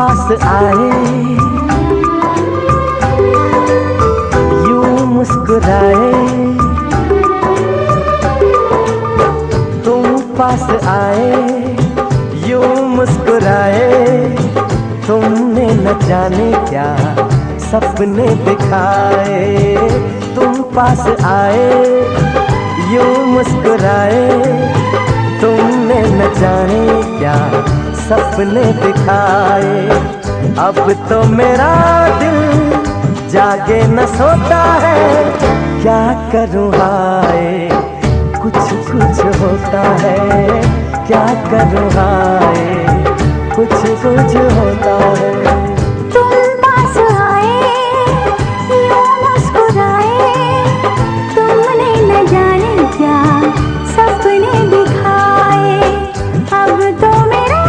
पास आए, यूं मुस्कुराए, तुम पास आए, यूं मुस्कुराए, तुमने न जाने क्या सपने दिखाए। तुम पास आए, यूं मुस्कुराए, तुमने न जाने क्या सपने दिखाए। अब तो मेरा दिल जागे न सोता है, क्या करूँ हाय कुछ कुछ होता है, क्या करूँ हाय कुछ कुछ होता है। तुम पास आए, यूं मुस्कुराए, तुमने न जाने क्या सपने दिखाए। अब तो मेरा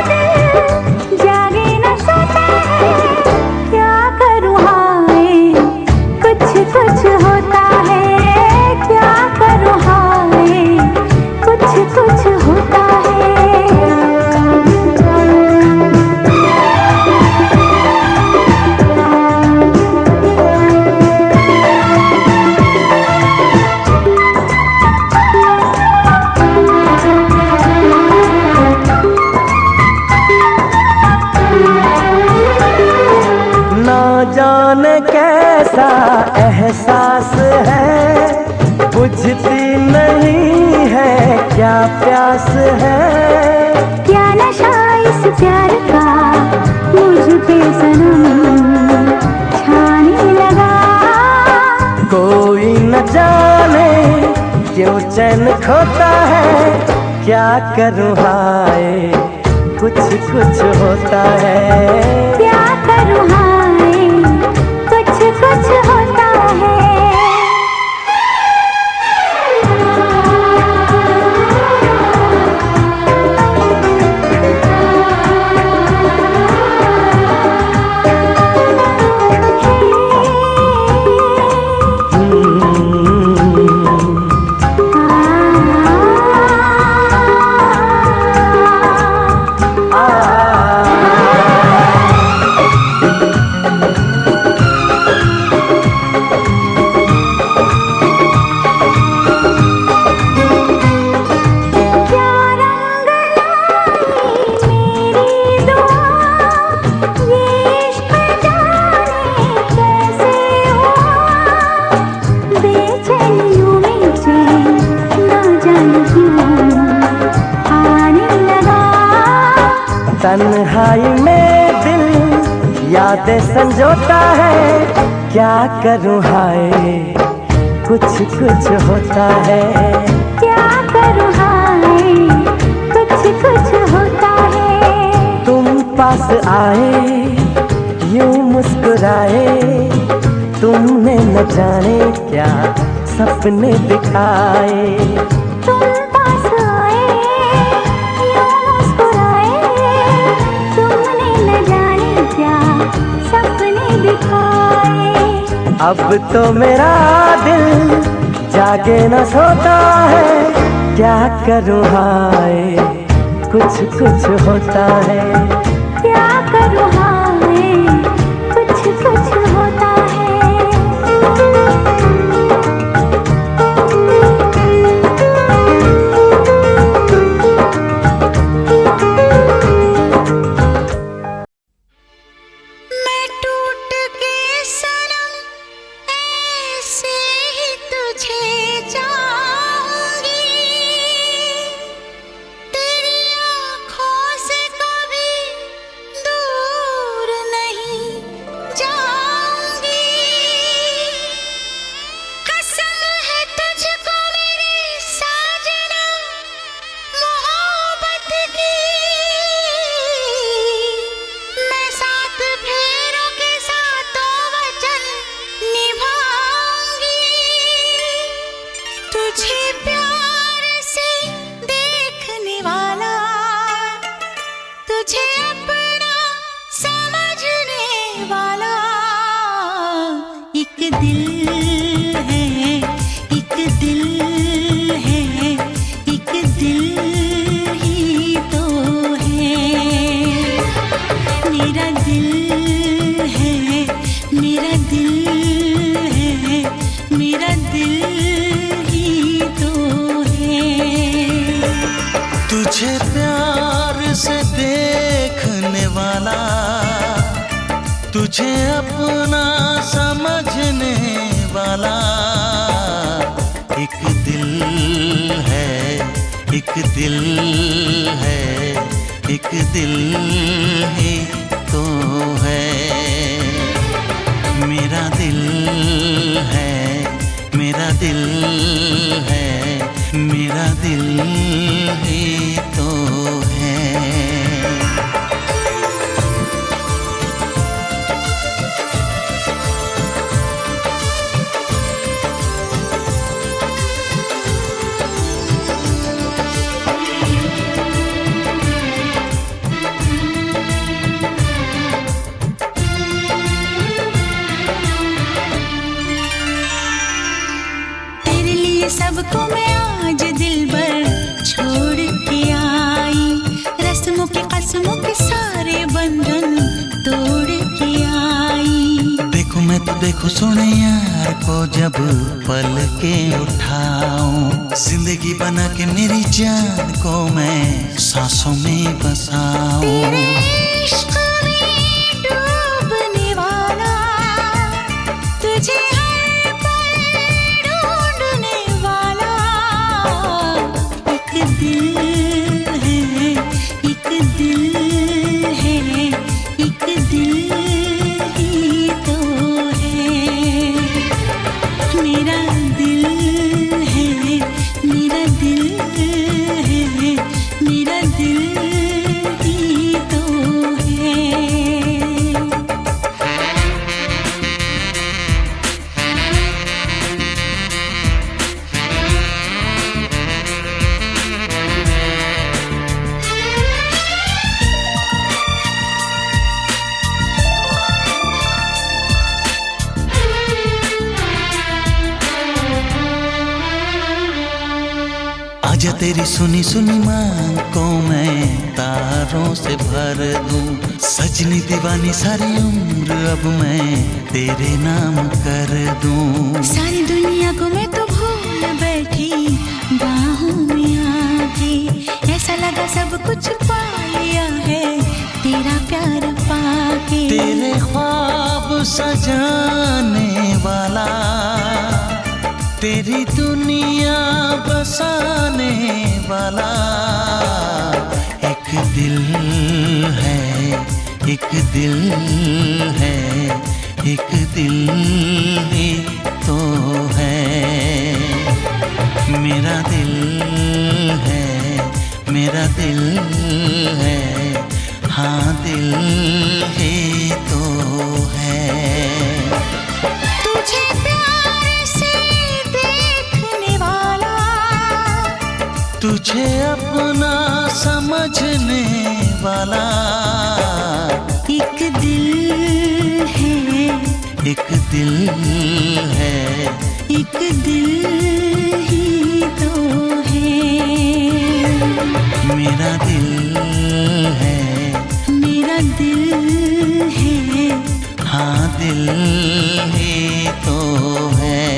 दिल जागे न सोता है, क्या करूँ हाय कुछ कुछ होता है, क्या करूँ हाय कुछ कुछ होता है। ना जाने कैसा एहसास है, बुझती नहीं है क्या प्यास है। क्या नशा इस प्यार का मुझ पे सनम छाने लगा। कोई न जाने क्यों चैन खोता है, क्या करूँ हाय कुछ कुछ होता है। क्या करूँ हाय कुछ कुछ होता है। तन्हाई में दिल यादें संजोता है, क्या करूँ हाय कुछ कुछ होता है। क्या करूँ हाय कुछ कुछ होता है। तुम पास आए, यूं मुस्कुराए, तुमने न जाने क्या सपने दिखाए। तुम पास आए, यूं मुस्कुराए, तुमने न जाने क्या सपने दिखाए। अब तो मेरा दिल जागे न सोता है, क्या करूँ हाय कुछ कुछ होता है। क्या करूँ हाय कुछ कुछ होता है। मैं टूट के सनम ऐसे ही तुझे चाहूंगी, तेरी आँखों से कभी दूर नहीं जाऊंगी। तुझे अपना समझने वाला एक दिल है, एक दिल है, एक दिल ही तो है। मेरा दिल है, मेरा दिल है, मेरा दिल ही तो है। सबको मैं आज दिल भर छोड़ के आई, रस्मों के कसमों के सारे बंधन तोड़ के आई। देखो मैं तो देखो सोने यार को जब पल के उठाऊं, जिंदगी बना के मेरी जान को मैं सांसों में बसाऊं। तेरे इश्क में डूबने वाला, तुझे हर पल ढूंढने वाला एक दिल है, एक दिल है, एक दिल ही तो है। मेरा दिल है, मेरा दिल है, मेरा दिल ही तो है। आजा तेरी सुनी सुनी मांग को मैं तारों से भर दूं, सजनी दीवानी सारी उम्र अब मैं तेरे नाम कर दूं। सारी दुनिया को मैं तो भूल बैठी बाहों में आके, ऐसा लगा सब कुछ पा लिया है तेरा प्यार पाके। तेरे ख्वाब सजाने वाला, तेरी दुनिया बसाने वाला एक दिल है, एक दिल है, एक दिल ही तो है। मेरा दिल है, मेरा दिल है, हाँ दिल ही तो है। तुझे प्यार से देखने वाला, तुझे अपना समझने वाला एक दिल है, एक दिल है, एक दिल ही तो है। मेरा दिल है, मेरा दिल है, हाँ दिल ही तो है।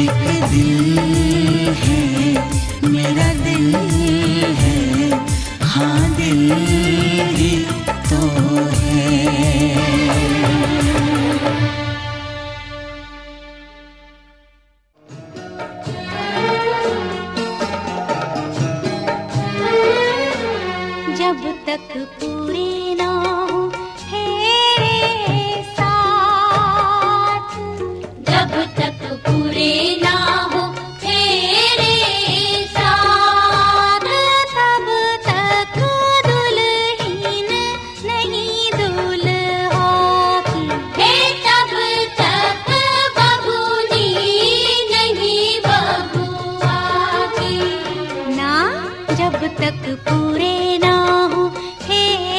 एक दिल है, मेरा दिल है, हाँ दिल ही तो है। जब तक पूरे ना हो तेरे साथ, जब तक पूरे ना हो तेरे साथ, तब तक दुल्हन नहीं दूल्हा की, तब तक बबूनी नहीं बबुआ की ना। जब तक पूरे ना हो तेरे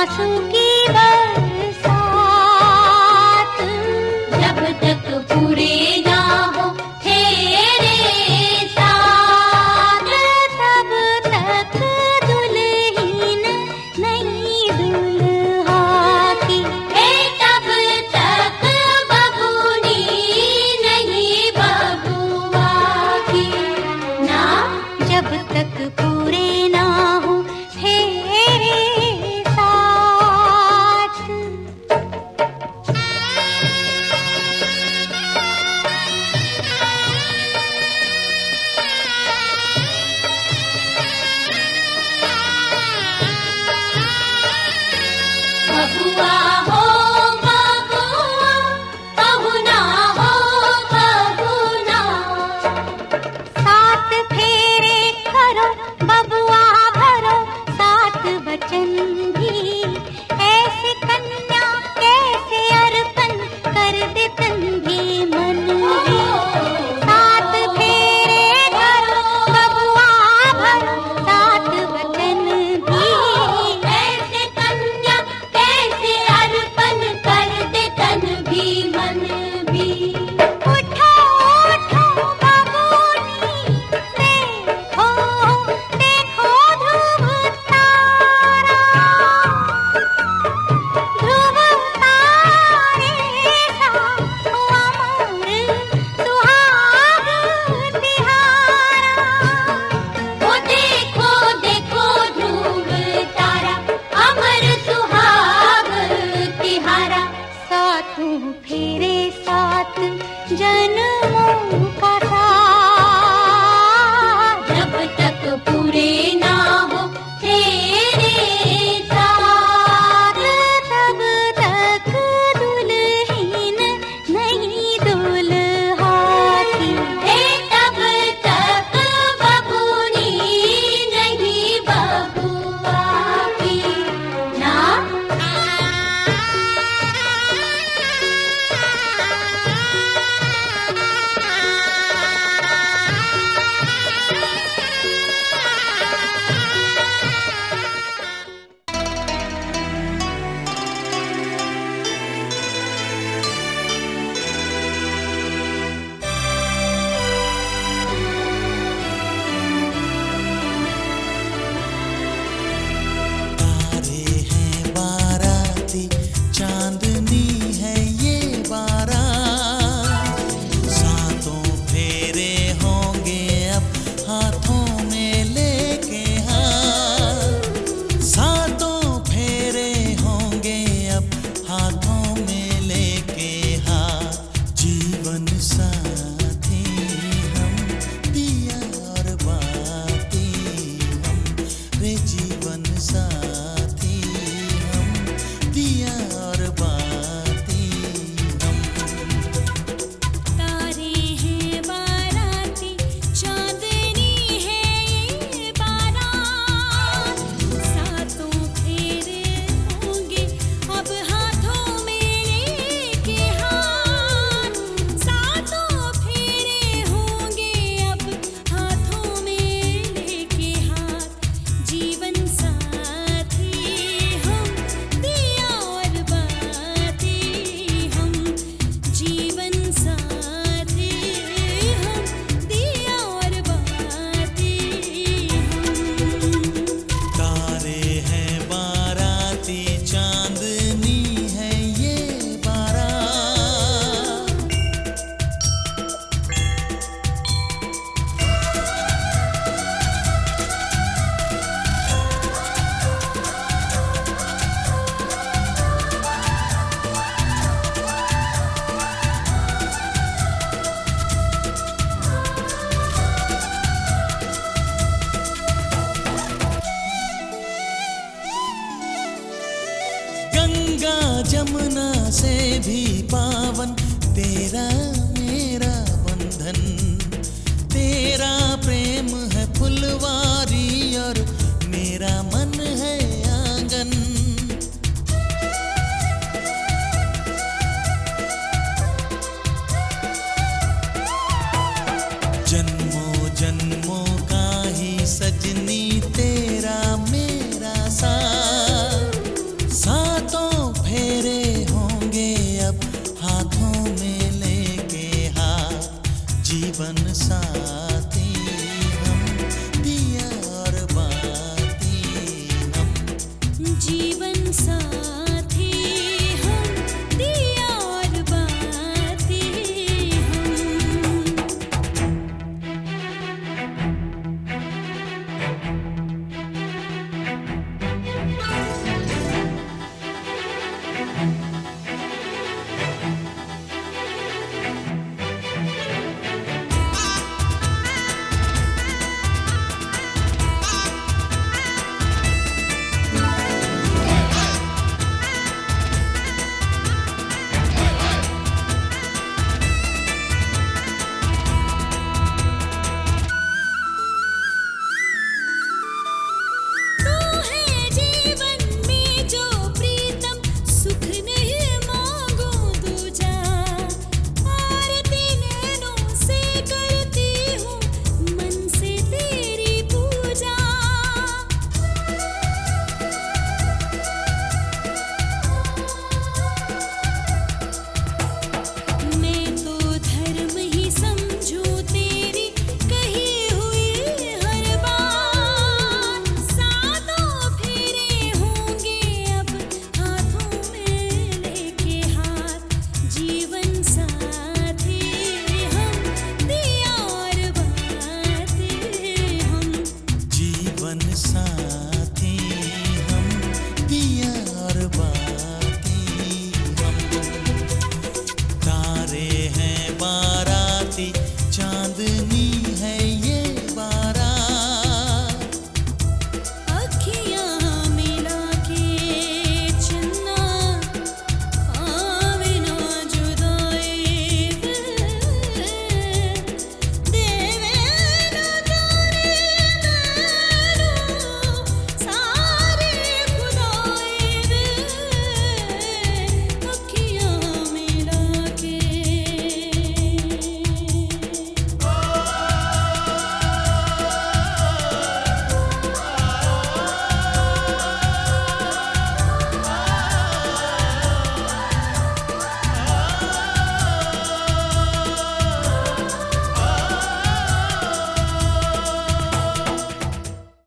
आंसू की बरसात। जब तक पूरे ना हो तेरे साथ, तब तक दुल्हन नहीं दुल्हा की। तब तक बबूनी नहीं बबुआ की ना। जब तक पूरे ना हो तेरे साथ। बबुआ हो बबुआ, पहुना हो पहुना। सात फेरे करो बबुआ भरो, सात वचन भी। ऐसे कन्या कैसे अर्पण कर दे तन भी मन भी। सात फेरे करो बबुआ भरो, सात वचन भी। ऐसे कन्या कैसे अर्पण कर दे तन भी मन भी। उठो उठो बबूनी, देखो देखो ध्रुव तारा। ध्रुव तारे सा अमर सुहाग तिहारा। ओ देखो देखो ध्रुव तारा, अमर सुहाग तिहारा। सातों फेरे सात जन्मों का साथ। जब तक पूरे ना हो तेरे साथ, तब तक दुल्हन नहीं दुल्हा की। तब तक बबूनी नहीं बबुआ की ना। तारे हैं बाराती, चांदनी है ये बारात। सातों फेरे होंगे अब हाथों में लेके हाथ। सातों फेरे होंगे अब हाथों में लेके हाथ। जीवन साथी हम, दिया और बाती हम। रे जीवन साथी हम, दिया और बाती हम। तारे हैं बाराती, चांदनी है ये बारात। सातों फेरे होंगे अब हाथों में लेके हाथ। सातों फेरे होंगे अब हाथों में लेके हाथ। जीवन साथी हम, दिया और बाती हम। जीवन साथी हम, दिया और बाती हम। तारे हैं बाराती, चांदनी है ये बारात। गंगा जमुना से भी पावन तेरा मेरा बंधन। तेरा प्रेम है फुलवारी और मेरा मन है आंगन। जन्मों जन्मों का ही सजनी तेरा मेरा साथ।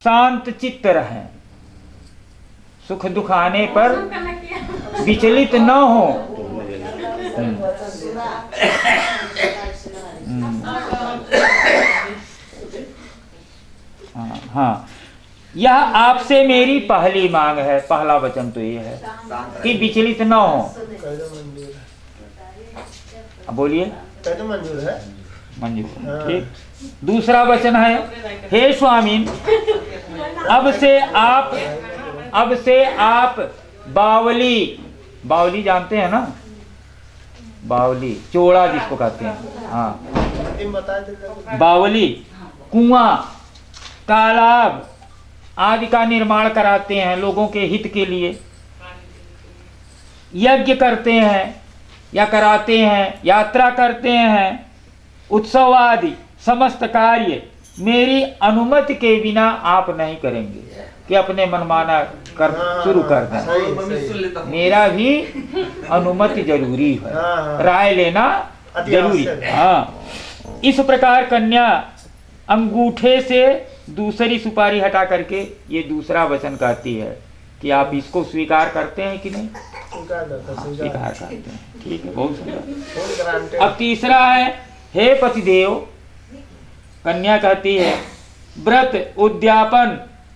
शांत चित्त रहें, सुख दुख आने पर विचलित न हो। हाँ, यह आपसे मेरी पहली मांग है। पहला वचन तो ये है कि विचलित न हो। बोलिए। मंजूर है। मंजूर, ठीक। दूसरा वचन है, हे स्वामी, अब से आप बावली, बावली जानते हैं ना, बावली चोड़ा जिसको कहते हैं, हाँ, बावली, कुआं, तालाब आदि का निर्माण कराते हैं लोगों के हित के लिए, यज्ञ करते हैं या कराते हैं, यात्रा करते हैं, उत्सव आदि समस्त कार्य मेरी अनुमति के बिना आप नहीं करेंगे कि अपने मनमाना कर शुरू कर दें। मेरा भी अनुमति जरूरी है, राय लेना जरूरी है। हाँ, इस प्रकार कन्या अंगूठे से दूसरी सुपारी हटा करके ये दूसरा वचन कहती है कि आप इसको स्वीकार करते हैं कि नहीं? स्वीकार करते हैं, ठीक है, बहुत सुंदर। अब तीसरा है, हे पतिदेव, कन्या कहती है, व्रत, उद्यापन,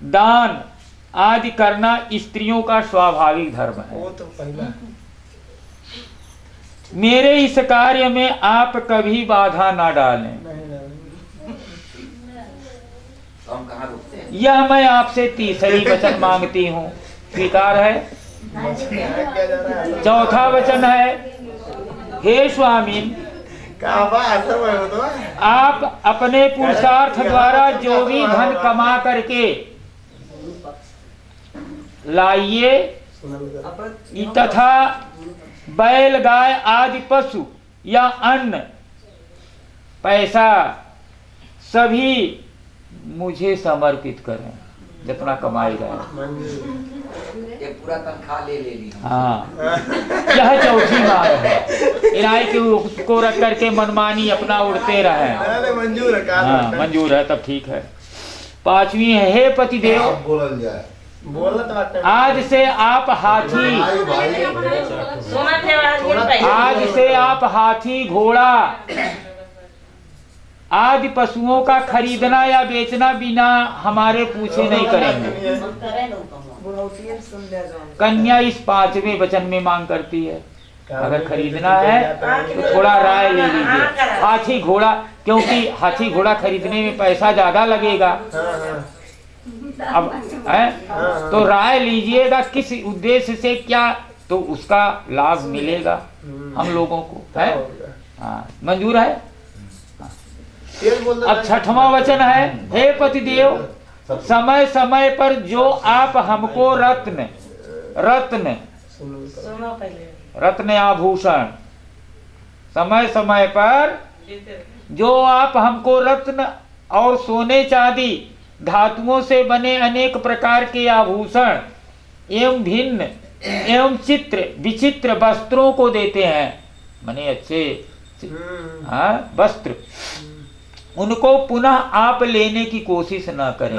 दान आदि करना स्त्रियों का स्वाभाविक धर्म है। वो तो पहला। मेरे इस कार्य में आप कभी बाधा ना डालें। यह मैं आपसे तीसरी वचन मांगती हूँ, स्वीकार है। चौथा वचन है, हे स्वामी, आप अपने पुरुषार्थ द्वारा जो भी धन कमा करके लाइए तथा बैल, गाय आदि पशु या अन्न, पैसा सभी मुझे समर्पित करें, जितना कमाई गए। ये पूरा तनख्वाह ले ली। हाँ, यह चौथी मांग है। इनाई के उसको रख करके मनमानी अपना उड़ते रहे। मंजूर है। हाँ, मंजूर है, तब ठीक है। पांचवी है, हे पतिदेव, आज से आप हाथी, आज से आप हाथी, घोड़ा आदि पशुओं का खरीदना या बेचना बिना हमारे पूछे नहीं करेंगे। कन्या इस पांचवें वचन में मांग करती है, अगर खरीदना है तो थोड़ा राय ले लीजिए। हाथी घोड़ा, क्योंकि हाथी घोड़ा खरीदने में पैसा ज्यादा लगेगा। अब है तो राय लीजिएगा किस उद्देश्य से, क्या तो उसका लाभ मिलेगा हम लोगों को, है। हाँ, मंजूर है। अब छठवां वचन है, हे पतिदेव, समय समय पर जो आप हमको रत्न आभूषण, समय समय पर जो आप हमको रत्न और सोने चांदी धातुओं से बने अनेक प्रकार के आभूषण एवं भिन्न एवं चित्र विचित्र वस्त्रों को देते हैं, माने अच्छे वस्त्र, उनको पुनः आप लेने की कोशिश न करें।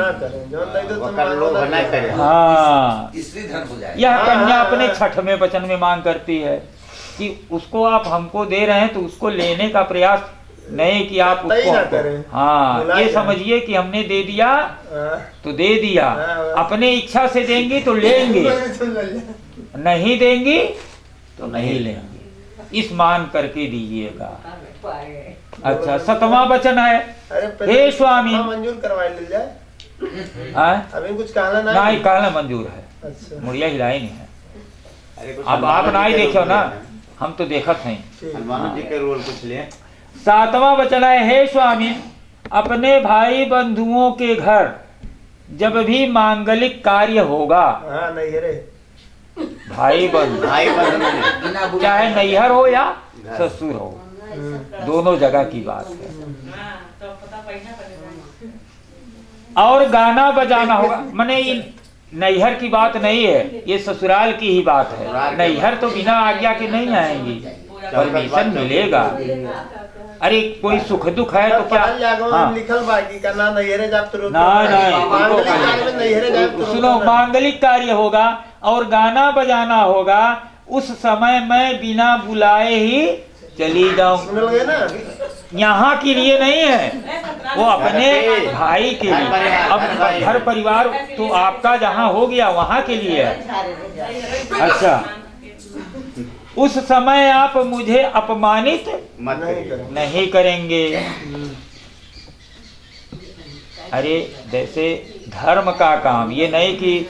हाँ, यह कन्या अपने छठवें वचन में मांग करती है कि उसको आप हमको दे रहे हैं तो उसको लेने का प्रयास नहीं कि आप उसको, हाँ, ये समझिए कि हमने दे दिया तो दे दिया, अपने इच्छा से देंगी तो लेंगे, नहीं देंगी तो नहीं लेंगे, इस मान करके दीजिएगा। अच्छा, सतवां वचन है, हे स्वामी, मंजूर करवा ले जाए। अभी कुछ कहना नहीं, कहना मंजूर है। अच्छा। मुड़िया हिलाई नहीं है। अब आप ना ही देखो ना, हम तो देखत हैं। हनुमान जी के रोल कुछ ले। सातवां वचन है, हे स्वामी, अपने भाई बंधुओं के घर जब भी मांगलिक कार्य होगा, नहीं रे, भाई बंधु चाहे नैहर हो या ससुर हो, दोनों जगह की बात है, और गाना बजाना होगा। माने नैहर की बात नहीं है, ये ससुराल की ही बात है। नैहर तो बिना आज्ञा के नहीं आएंगी, परमिशन मिलेगा। अरे कोई सुख दुख है तो क्या? हाँ। लिखल बाकी का ना नैहरे जाप तो सुनो, मांगलिक कार्य होगा और गाना बजाना होगा, उस समय मैं बिना बुलाए ही चली जाऊं। ना यहाँ के लिए नहीं है, वो अपने भाई के लिए। अब घर परिवार तो आपका जहाँ हो गया वहाँ के लिए है। अच्छा, उस समय आप मुझे अपमानित नहीं करेंगे। अरे जैसे धर्म का काम, ये नहीं कि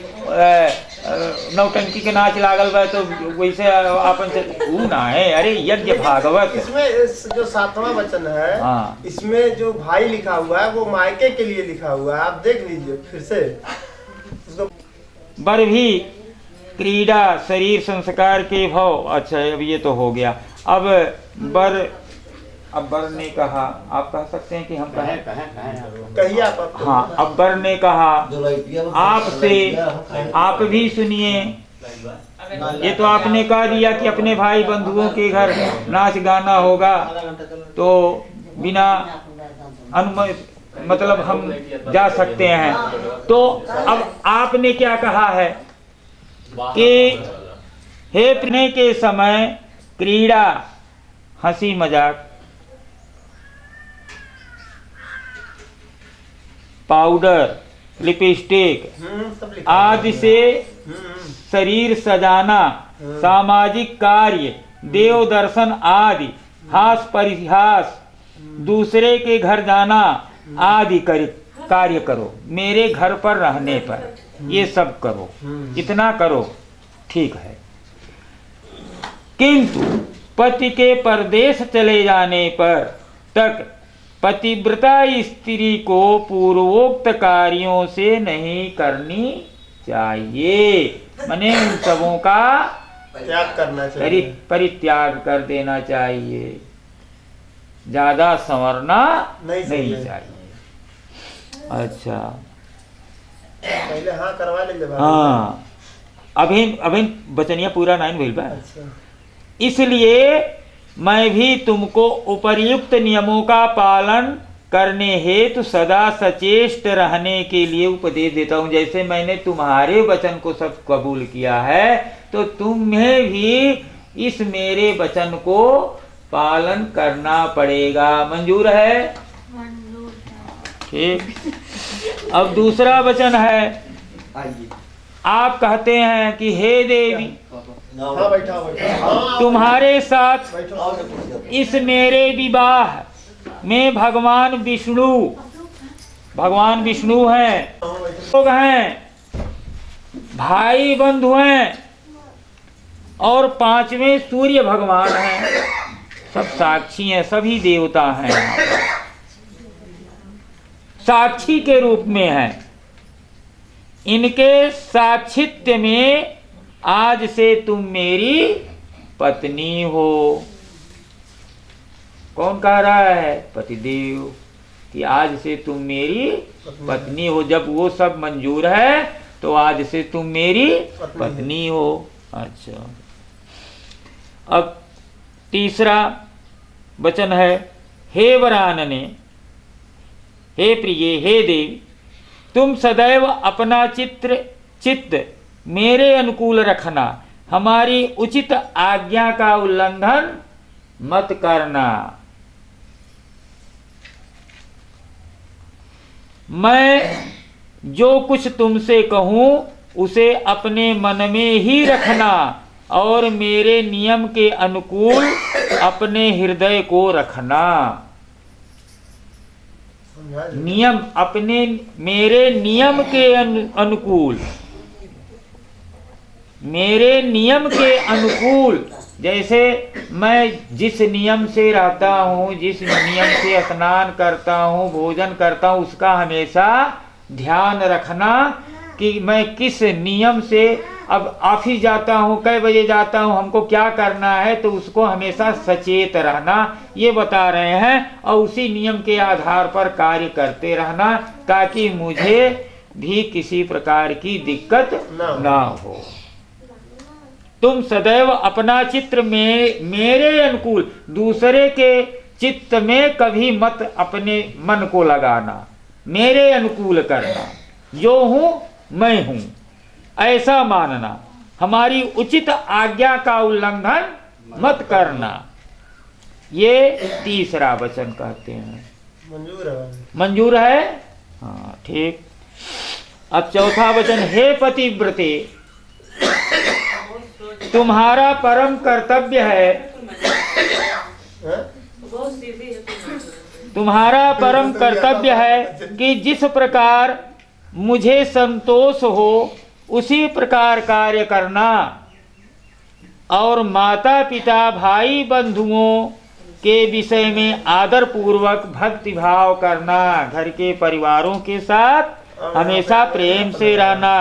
नौटंकी के नाच लागल बा तो वैसे अपन से ऊ ना है। अरे यज्ञ भागवत इसमें जो 7वां वचन है, हाँ। इसमें जो भाई लिखा हुआ है वो मायके के लिए लिखा हुआ है, आप देख लीजिए फिर से उसको। बर भी क्रीड़ा शरीर संस्कार के भाव। अच्छा, अब ये तो हो गया। अब बर ने कहा, आप कह सकते हैं कि हम कहें? कहिए आप। हाँ, अब बर ने कहा आपसे, आप भी सुनिए। ये तो आपने कह दिया कि अपने भाई बंधुओं के घर नाच गाना होगा, तो बिना अनुमति मतलब हम जा सकते हैं। तो अब आपने क्या कहा है कि हे पीने के समय क्रीड़ा, हंसी मजाक, पाउडर, लिपस्टिक आदि से शरीर सजाना, सामाजिक कार्य, देव दर्शन आदि, हास परिहास, दूसरे के घर जाना आदि कार्य करो। मेरे घर पर रहने पर ये सब करो, इतना करो, ठीक है। किंतु पति के परदेश चले जाने पर तक पतिव्रता स्त्री को पूर्वोक्त कार्यों से नहीं करनी चाहिए। माने उन सबों का त्याग करना चाहिए, परित्याग कर देना चाहिए, ज्यादा संवरना नहीं चाहिए। अच्छा, पहले हाँ करवा ले। हाँ, अभी बचनिया पूरा नहीं भइल बा। अच्छा। इसलिए मैं भी तुमको उपर्युक्त नियमों का पालन करने हेतु सदा सचेष्ट रहने के लिए उपदेश देता हूँ। जैसे मैंने तुम्हारे वचन को सब कबूल किया है, तो तुम्हें भी इस मेरे वचन को पालन करना पड़ेगा। मंजूर है? ठीक। अब दूसरा वचन है, आप कहते हैं कि हे देवी, तुम्हारे साथ इस मेरे विवाह में भगवान विष्णु हैं, लोग हैं, भाई बंधु हैं, और 5वें सूर्य भगवान हैं, सब साक्षी हैं, सभी देवता हैं, साक्षी के रूप में हैं। इनके साक्षित्य में आज से तुम मेरी पत्नी हो। कौन कह रहा है? पतिदेव, कि आज से तुम मेरी पत्नी हो। जब वो सब मंजूर है तो आज से तुम मेरी पत्नी हो। अच्छा, अब तीसरा वचन है, हे वरानने, हे प्रिय, हे देवी, तुम सदैव अपना चित्त मेरे अनुकूल रखना, हमारी उचित आज्ञा का उल्लंघन मत करना। मैं जो कुछ तुमसे कहूं उसे अपने मन में ही रखना और मेरे नियम के अनुकूल अपने हृदय को रखना। नियम अपने, मेरे नियम के अनुकूल, मेरे नियम के अनुकूल। जैसे मैं जिस नियम से रहता हूँ, जिस नियम से स्नान करता हूँ, भोजन करता हूँ, उसका हमेशा ध्यान रखना कि मैं किस नियम से, अब ऑफिस जाता हूँ, कै बजे जाता हूँ, हमको क्या करना है, तो उसको हमेशा सचेत रहना, ये बता रहे हैं। और उसी नियम के आधार पर कार्य करते रहना ताकि मुझे भी किसी प्रकार की दिक्कत ना हो। तुम सदैव अपना चित्र में मेरे अनुकूल, दूसरे के चित्त में कभी मत अपने मन को लगाना, मेरे अनुकूल करना, जो हूं मैं हूं ऐसा मानना, हमारी उचित आज्ञा का उल्लंघन मत करना। ये तीसरा वचन कहते हैं। मंजूर है। मंजूर है? हाँ ठीक। अब चौथा वचन, हे पतिव्रते, तुम्हारा परम कर्तव्य है, तुम्हारा परम कर्तव्य है कि जिस प्रकार मुझे संतोष हो उसी प्रकार कार्य करना, और माता पिता भाई बंधुओं के विषय में आदर पूर्वक भक्ति भाव करना, घर के परिवारों के साथ हमेशा प्रेम से रहना,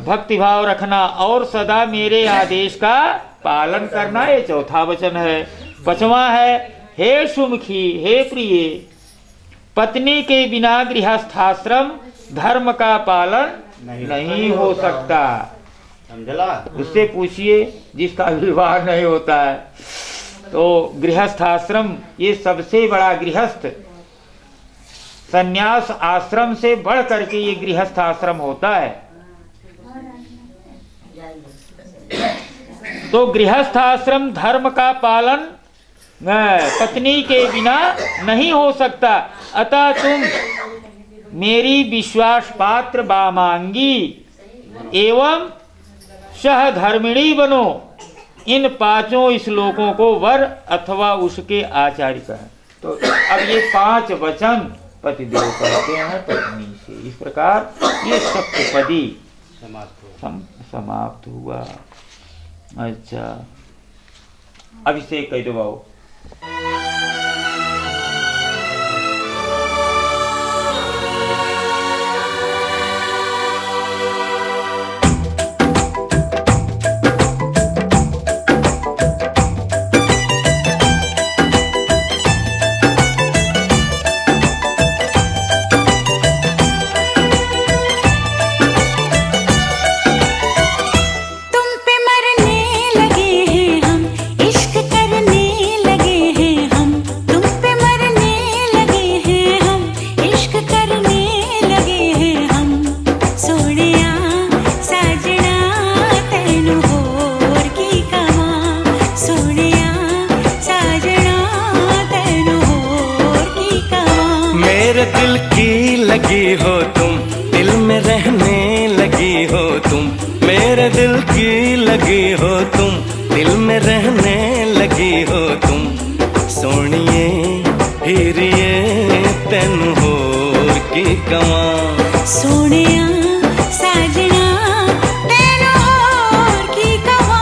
भक्ति भाव रखना और सदा मेरे आदेश का पालन करना। ये चौथा वचन है। पांचवा है, हे सुमुखी, हे प्रिय, पत्नी के बिना गृहस्थाश्रम धर्म का पालन नहीं हो सकता। समझला? उससे पूछिए जिसका विवाह नहीं होता है। तो गृहस्थाश्रम ये सबसे बड़ा, गृहस्थ संन्यास आश्रम से बढ़ करके ये गृहस्थ आश्रम होता है। तो गृहस्थ आश्रम धर्म का पालन पत्नी के बिना नहीं हो सकता। अतः तुम मेरी विश्वास पात्र वामांगी एवं सहधर्मिणी बनो। इन पांचों श्लोकों को वर अथवा उसके आचार्य कहें। तो अब ये 5 वचन पतिदेव कहते हैं पत्नी से। इस प्रकार ये सप्तपदी समाप्त हुआ। अच्छा, अभिषेक कह दो बाबू। दिल की लगी हो तुम, दिल में रहने लगी हो तुम, मेरे दिल की लगी हो तुम, दिल में रहने लगी हो तुम। सोनिए हीरिए तेनू होर की कवां, सोनिया साजना तेनू होर की कवां।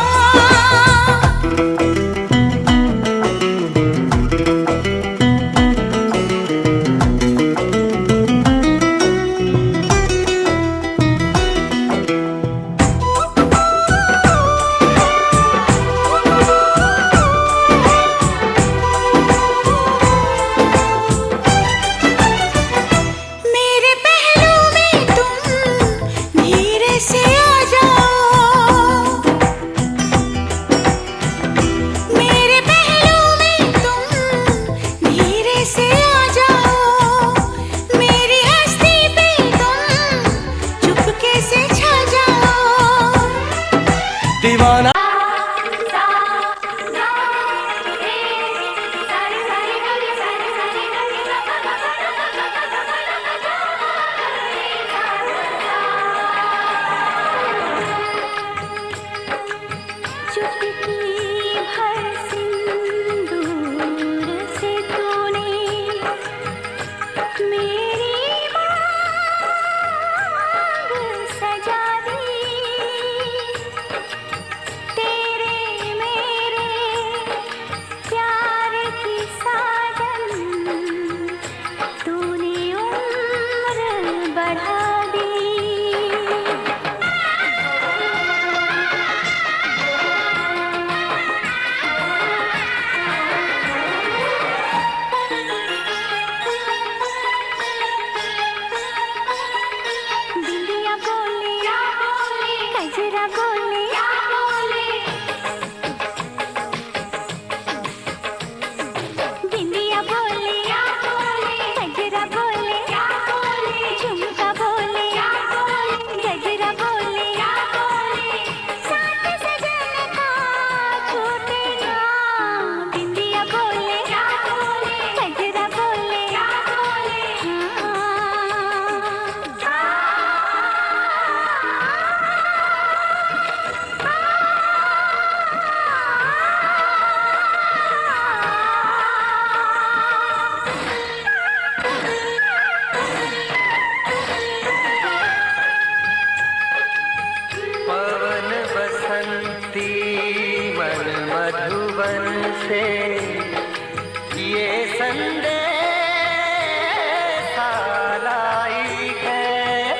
मेरे पहलू में तुम तुमसे ये संदेश लाई है,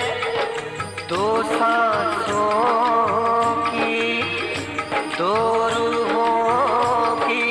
दो सांसों की, दो रूहों की।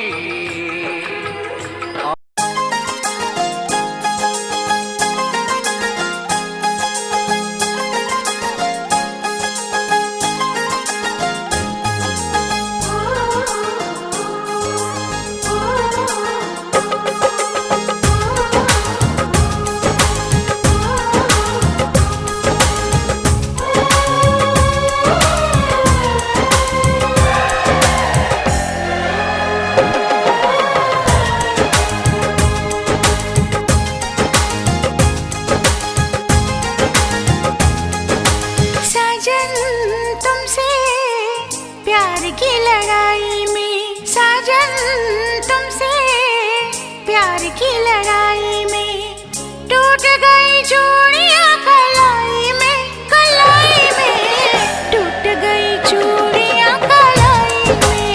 साजन तुमसे प्यार की लड़ाई में, साजन तुमसे प्यार की लड़ाई में टूट गई चूड़ियां कलाई में, कलाई में टूट गई चूड़ियां कलाई में,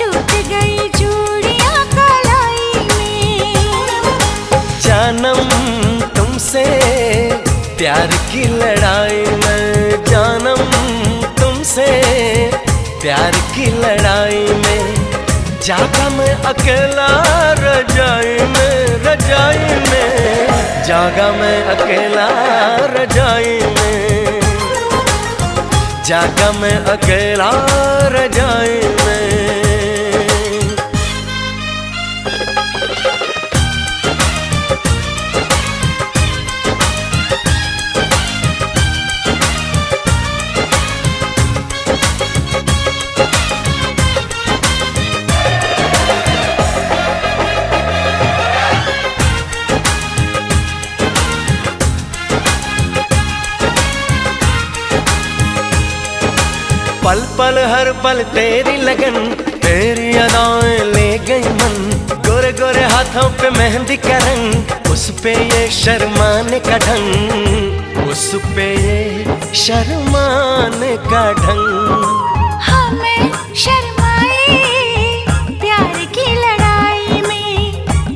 टूट गई चूड़ियां कलाई में। जानम तुमसे प्यार की लड़ाई में, जानम तुमसे प्यार की लड़ाई में जागा मैं अकेला रजाई में, रजाई में जागा मैं अकेला रजाई में, जागा मैं अकेला रजाई में। पल पल हर पल तेरी लगन, तेरी अदाएं ले गई मन, गोरे गोरे हाथों पे मेहंदी का रंग, उस पे ये शर्माने का ढंग, उस पे ये शर्माने का ढंग। हमें शर्माए प्यार की लड़ाई में,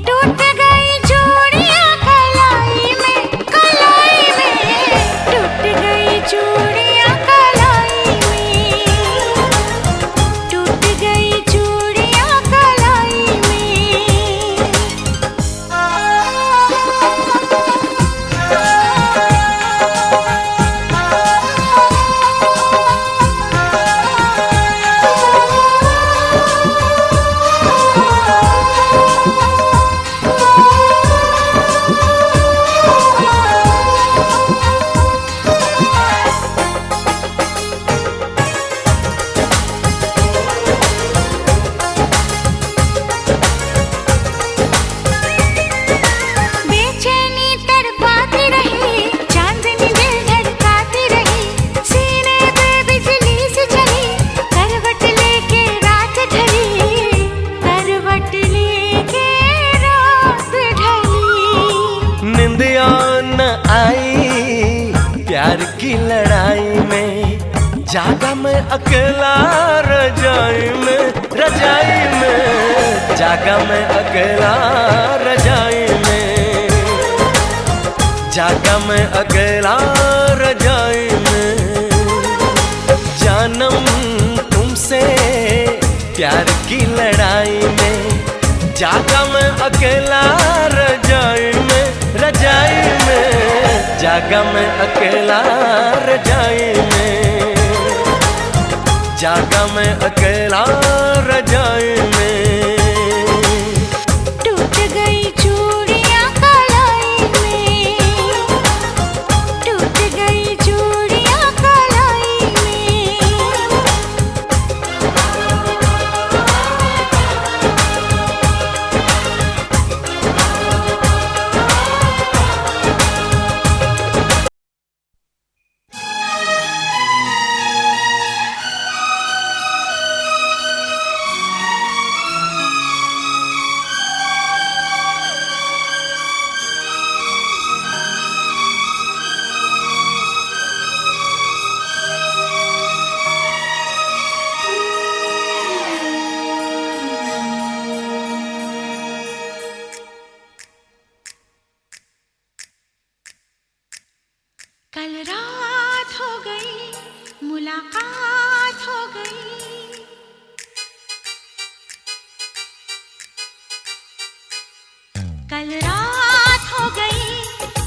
टूट गई चूड़ियां कलाई में, कलाई में टूट गई चूड़ियां कलाई में, टूट गई चूड़ियां कलाई में। बेचैनी तड़पाती रही, चांदनी दिल धड़काती रही, सीने पे बिजली से चली, करवट लेके रात ढली, करवट लेके रात ढली। निंदिया न आई प्यार की लड़ाई में, जागा मैं अकेला रजाई में, रजाई में जागा मैं अकेला रजाई में, जागा मैं अकेला रजाई में। जानम तुमसे प्यार की लड़ाई में, जागा मैं अकेला रजाई में, रजाई में जागा मैं अकेला रजाई में, जागा मैं अकेला रजाई में। टूट गई चूड़ियां कलाई में, टूट गई चूड़ियां कलाई में। कल रात हो गई, मुलाकात हो गई। कल रात हो गई,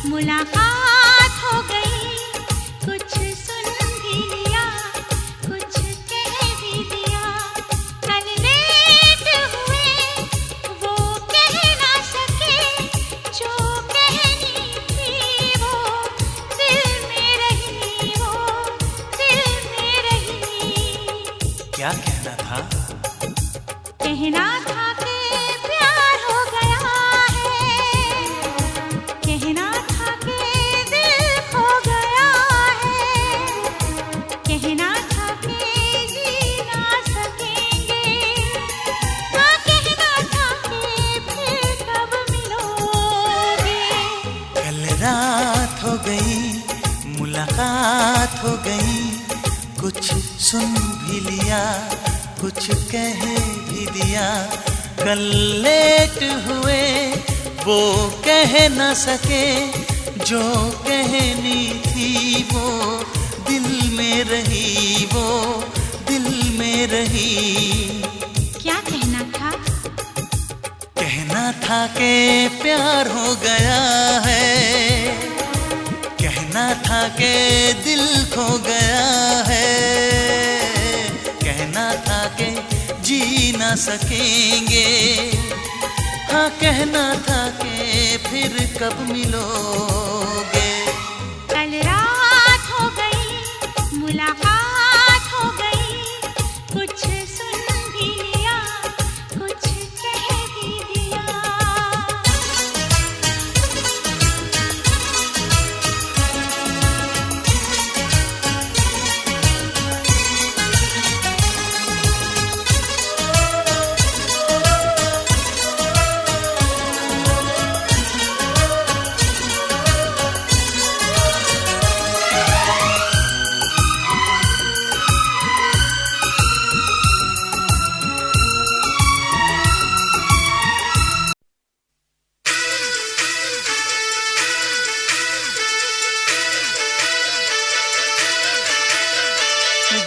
मुलाकात हो गई। कुछ सुन भी लिया, कुछ कह भी दिया। कल लेट हुए, वो कह ना सके जो कहनी थी। वो दिल में रही, वो दिल में रही। क्या कहना था? कहना था कि प्यार हो गया है। कहना था कि दिल खो गया है। कहना था कि जी ना सकेंगे। हाँ, कहना था कि फिर कब मिलोगे। कल रात हो गई, मुलाकात हो गई। कुछ सुन भी लिया, कुछ कह भी दिया। कल लेट हुए, वो कह न सके जो कहनी थी। वो दिल में रही, वो दिल में रही। क्या कहना था? कहना था कि प्यार हो गया है। कहना था कि दिल खो गया है। कहना था कि जी ना सकेंगे। हाँ, कहना था कि फिर कब मिलोगे। कल रात हो गई, मुलाकात हो गई। कुछ सुन भी लिया, कुछ कह भी दिया।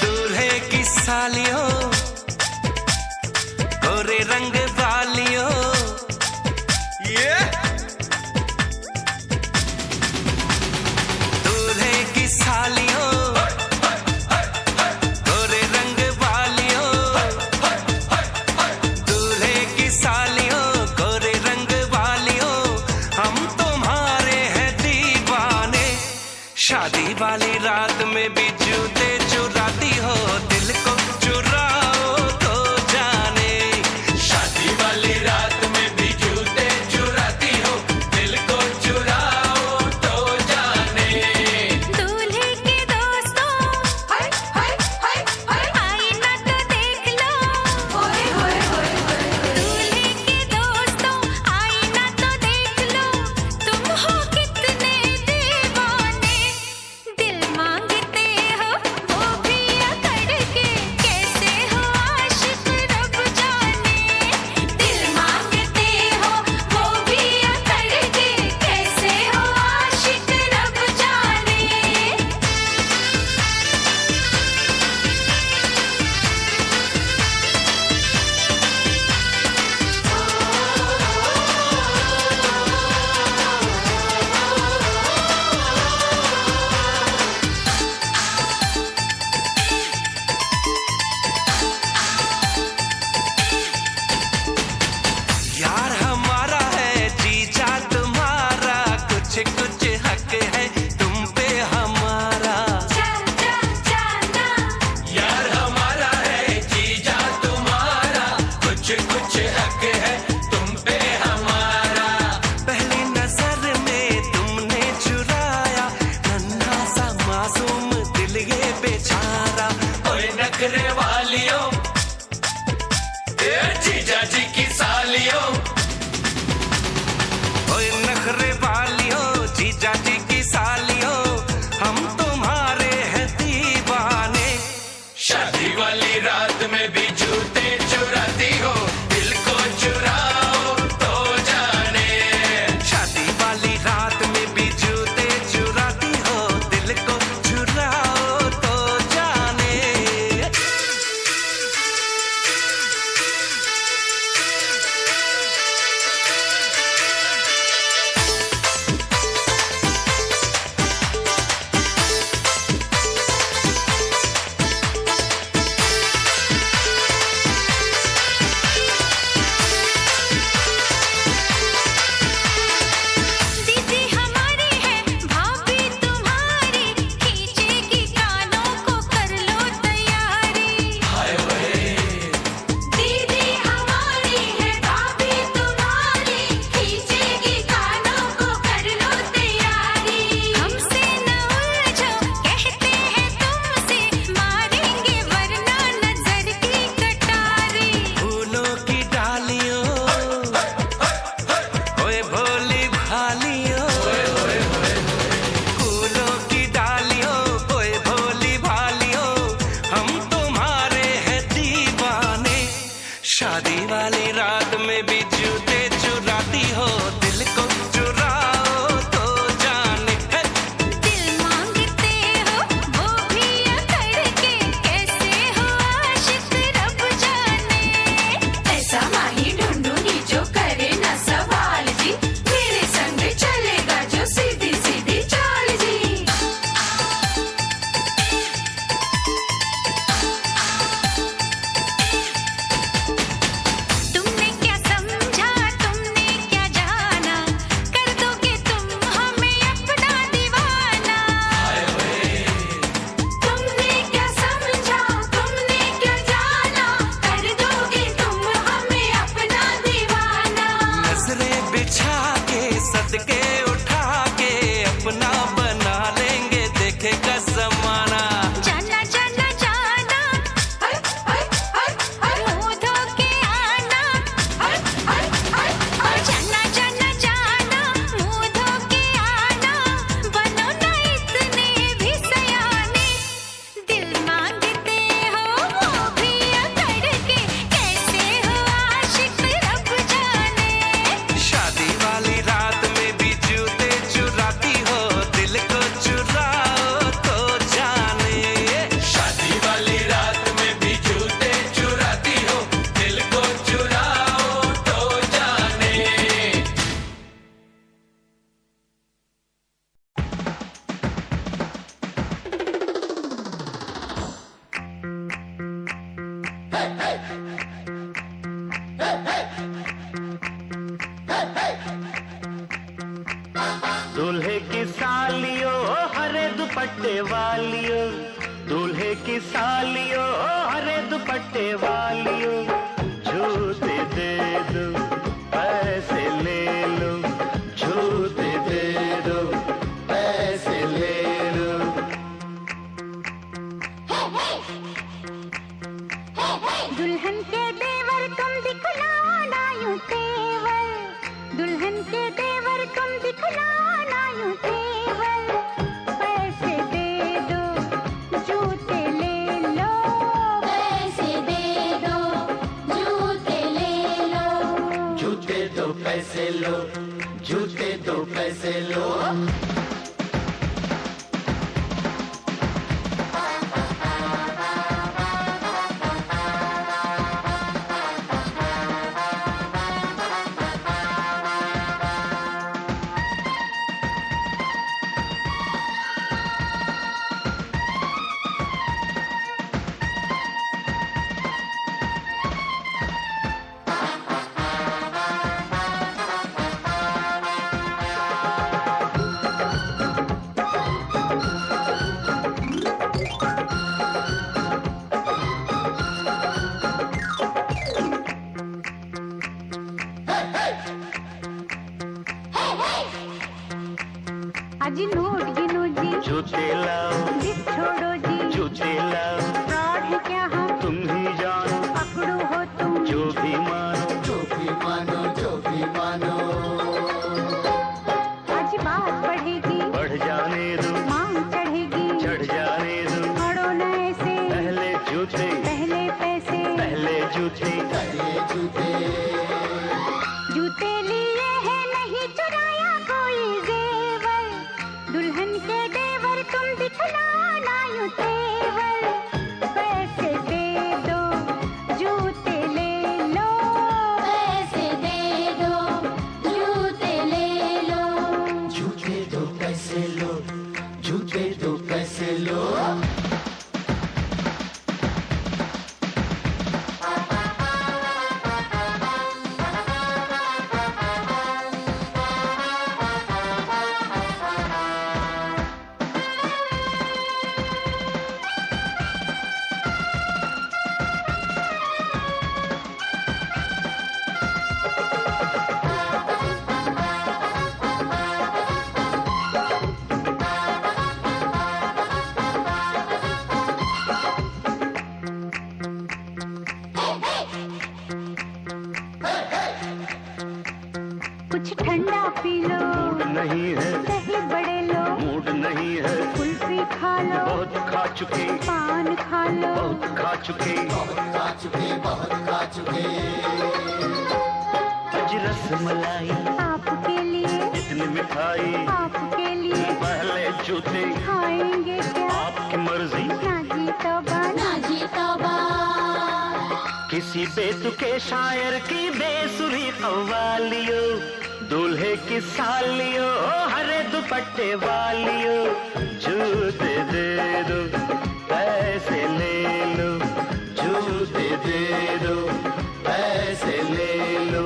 दूल्हे की सालियों, गोरे रंग वालियों, दूल्हे की सालियों, गोरे रंग वालियों, दूल्हे की सालियों, गोरे रंग वालियों, हम तुम्हारे हैं दीवाने। शादी वाली रात में भी जूते चुराती हो, दिल को चुराओ तो जाने। शादी वाली रात में भी जूते चुराती हो, दिल को चुराओ तो जाने। दूल्हे के दोस्तों, हाय हाय हाय हाय, आईना तो देख लो। होए होए होए होए। दूल्हे के दोस्तों, आईना तो देख लो। तुम हो कितने दीवाने। दिल मांगते हो, वो भी अकड़ के। कैसे हो आशिक रब जाने। दिल मांगते हो, वो भी अकड़ के। कैसे हो आशिक रब जाने। यार हमारा है जीजा तुम्हारा, कुछ कुछ हक है तुम पे हमारा। यार हमारा है जीजा तुम्हारा, कुछ कुछ हक है तुम पे हमारा। पहली नजर में तुमने चुराया नन्हा सा मासूम दिल ये बेचारा। ओए नखरे वालियों, ए जीजा जी की सालियों, ओए नखरे वालियों, जीजा जी की सालियों, हम तुम्हारे हैं दीवाने। शादी वाली रात में भी जूते चुराती हो, दिल को चुराओ तो जाने। शादी वाली रात में भी जूते चुराती हो, दिल दूल्हे की सालियो हरे दुपट्टे वालियो, दूल्हे की सालियो हरे दुपट्टे वालियो, जूते दे दो पैसे ले लो, जूते दे दो पैसे ले लो। दुल्हन के देवर तुम दिखलाओ ना यूं तेवर, दुल्हन के देवर तुम दिखलाओ ना यूं तेवर, पैसे दे दो जूते ले लो, पैसे दे दो जूते ले लो, जूते दो पैसे लो, जूते दो पैसे लो। अजी नोट गिनो जी, जूते लाओ, जिद छोड़ो जी, जूते लाओ, फ्रॉड है क्या हम तुम ही जानो, पकड़ो हो तुम जो भी मानो, जो भी मानो, जो भी मानो। आज बात बढ़ेगी, बढ़ जाने दो, मांग चढ़ेगी, चढ़ जाने दो, अड़ो न ऐसे, पहले जूते, पहले पैसे, पहले जूते, पहले जूते, जूते लिए हैं नहीं चुराया कोई जेवर, दुल्हन के देवर तुम दिखलाओ ना यूं तेवर, पैसे दे दो जूते ले लो, पैसे दे दो जूते ले लो, जूते दो पैसे लो, जूते दो पैसे लो। कुछ ठंडा पी लो, मूड नहीं है, दही बड़े लो, मूड नहीं है, कुल्फी खा लो, बहुत खा चुके, पान खा लो, बहुत खा चुके, बहुत खा चुके, बहुत खा चुके। आज रसमलाई, आपके लिए, इतनी मिठाई, आपके लिए, पहले जूते, खाएंगे क्या, आपकी मर्जी, ना जी तौबा, ना जी तौबा, किसी बेतुके शायर की बेसुरी कव्वालियो, दूल्हे की सालियो हरे दुपट्टे वालियो, जूते दे दो पैसे ले लो, जूते दे दो पैसे ले लो।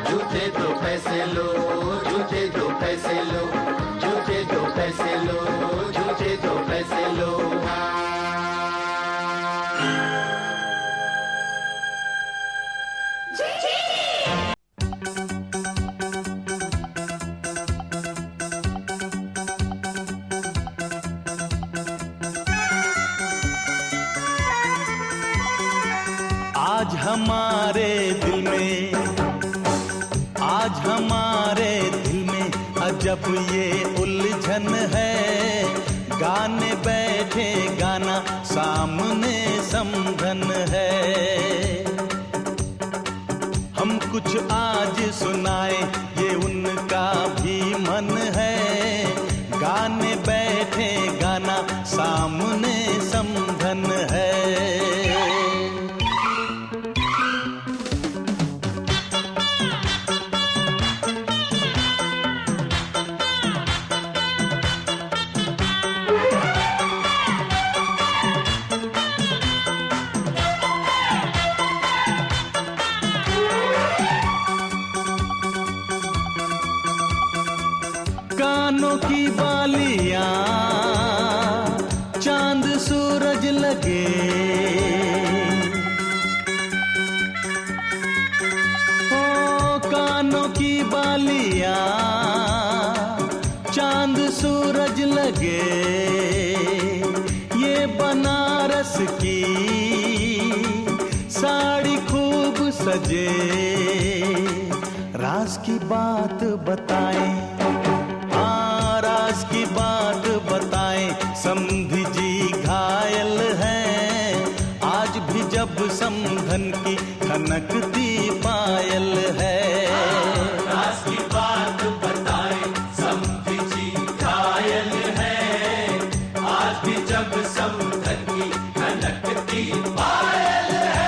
जूते दो पैसे लो, जूते दो पैसे लो, जूते दो पैसे लो, जूते दो पैसे लो। आज हमारे दिल में, आज हमारे दिल में अजब ये उलझन है, गाने बैठे गाना सामने समझन है। हम कुछ आज सुनाए ये उनका भी मन है, गाने बैठे गाना सामने समझन है। चांद सूरज लगे, ओ कानों की बालियां, चांद सूरज लगे, ये बनारस की साड़ी खूब सजे। राज की बात बताएं, हाँ राज की बात बताएं, समधी जी घायल हैं आज भी जब समधन की खनकती पायल है। राज की बात बताएं, समधी जी घायल हैं आज भी जब समधन की खनकती पायल है।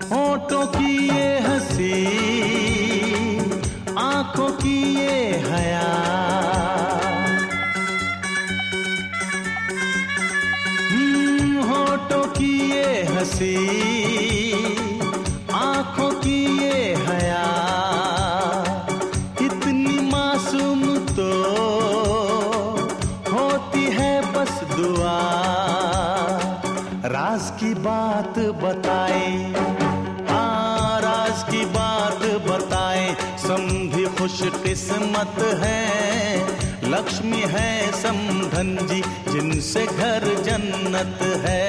होठों की ये हंसी, आंखों की ये हया, होठों की ये हंसी, आंखों की ये हया, इतनी मासूम तो होती है बस दुआ। राज की बात बताएं, हाँ राज की बात बताएं, समधी खुश किस्मत है, लक्ष्मी है समधन जी जिनसे घर जन्नत है।